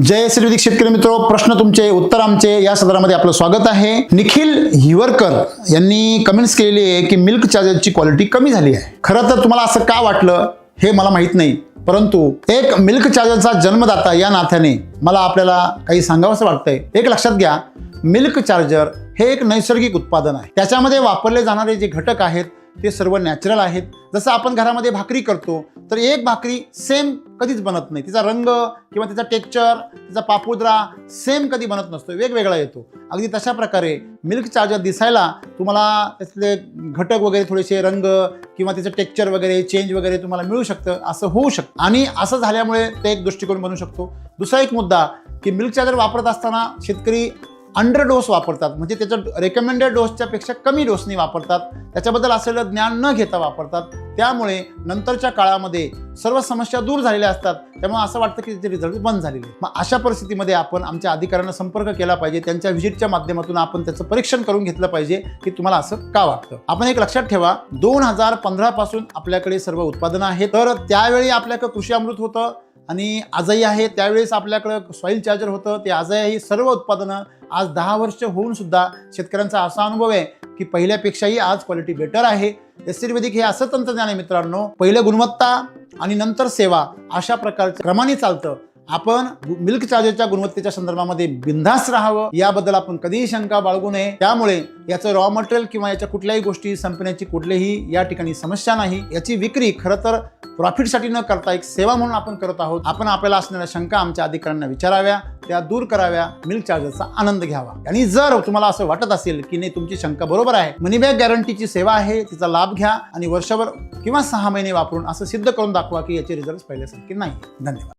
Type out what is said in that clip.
जय श्री शेतकरी मित्रो, प्रश्न तुमचे उत्तर आमचे या सदरामध्ये आपलं स्वागत आहे। निखिल हिवरकर यांनी कमेंट्स केलेली आहे की मिल्क चार्जरची क्वालिटी कमी झाली आहे। खरं तर तुम्हाला असं का वाटलं हे मला माहित नाही, परंतु एक मिल्क चार्जरचा जन्मदाता या नात्याने मला आपल्याला काही सांगावंसं वाटतंय। एक लक्षात घ्या, मिल्क चार्जर हे एक नैसर्गिक उत्पादन आहे। त्याच्यामध्ये वापरले जाणारे जे घटक आहेत ते सर्व नॅचरल आहेत। जसं आपण घरामध्ये भाकरी करतो तर एक भाकरी सेम कधीच बनत नाही, तिचा रंग किंवा तिचा टेक्स्चर, तिचा पापुद्रा सेम कधी बनत नसतो, वेगवेगळा येतो। अगदी तशा प्रकारे मिल्क चार्जर दिसायला तुम्हाला त्यातले घटक वगैरे थोडेसे रंग किंवा त्याचं टेक्स्चर वगैरे चेंज वगैरे तुम्हाला मिळू शकतं, असं होऊ शकतं आणि असं झाल्यामुळे ते एक दृष्टिकोन बनू शकतो। दुसरा एक मुद्दा की मिल्क चार्जर वापरत असताना शेतकरी अंडर डोस वापरतात, म्हणजे त्याच्या रेकमेंडेड डोसच्या पेक्षा कमी डोसनी वापरतात, त्याच्याबद्दल असलेलं ज्ञान न घेता वापरतात। त्यामुळे नंतरच्या काळामध्ये सर्व समस्या दूर झालेल्या असतात, त्यामुळे असं वाटतं की त्याचे रिझल्ट बंद झालेले। मग अशा परिस्थितीमध्ये आपण आमच्या अधिकाऱ्यांना संपर्क केला पाहिजे, त्यांच्या व्हिजिटच्या माध्यमातून आपण त्याचं परीक्षण करून घेतलं पाहिजे की तुम्हाला असं का वाटतं। आपण एक लक्षात ठेवा, 2015 पासून आपल्याकडे सर्व उत्पादनं आहेत। तर त्यावेळी आपल्याकडे कृषी अमृत होतं आणि आजही आहे, त्यावेळेस आपल्याकडे सॉइल चार्जर होतं, ते आजही आहे। सर्व उत्पादनं आज 10 वर्ष होऊन सुद्धा शेतकऱ्यांचा असा अनुभव आहे की पहिल्यापेक्षाही आज क्वालिटी बेटर आहे। एससी वैदिक हे असं तंत्रज्ञान आहे मित्रांनो, पहिलं गुणवत्ता आणि नंतर सेवा अशा प्रकारचं क्रमाने चालतं। आपण मिल्क चार्जरच्या गुणवत्तेच्या संदर्भामध्ये बिनधास्त राहावं, याबद्दल आपण कधीही शंका बाळगू नये। त्यामुळे याचं रॉ मटेरियल किंवा याच्या कुठल्याही गोष्टी संपण्याची कुठलीही या ठिकाणी समस्या नाही। याची विक्री खरं तर प्रॉफिटसाठी न करता एक सेवा म्हणून आपण करत आहोत। आपण आपल्याला असणाऱ्या शंका आमच्या अधिकाऱ्यांना विचाराव्या, त्या दूर कराव्या, मिल्क चार्जरचा आनंद घ्यावा। आणि जर तुम्हाला असं वाटत असेल की नाही तुमची शंका बरोबर आहे, मनी बॅक गॅरंटीची सेवा आहे, तिचा लाभ घ्या आणि वर्षभर किंवा 6 महिने वापरून असं सिद्ध करून दाखवा की याचे रिझल्ट पहिल्यासारखे नाही। धन्यवाद।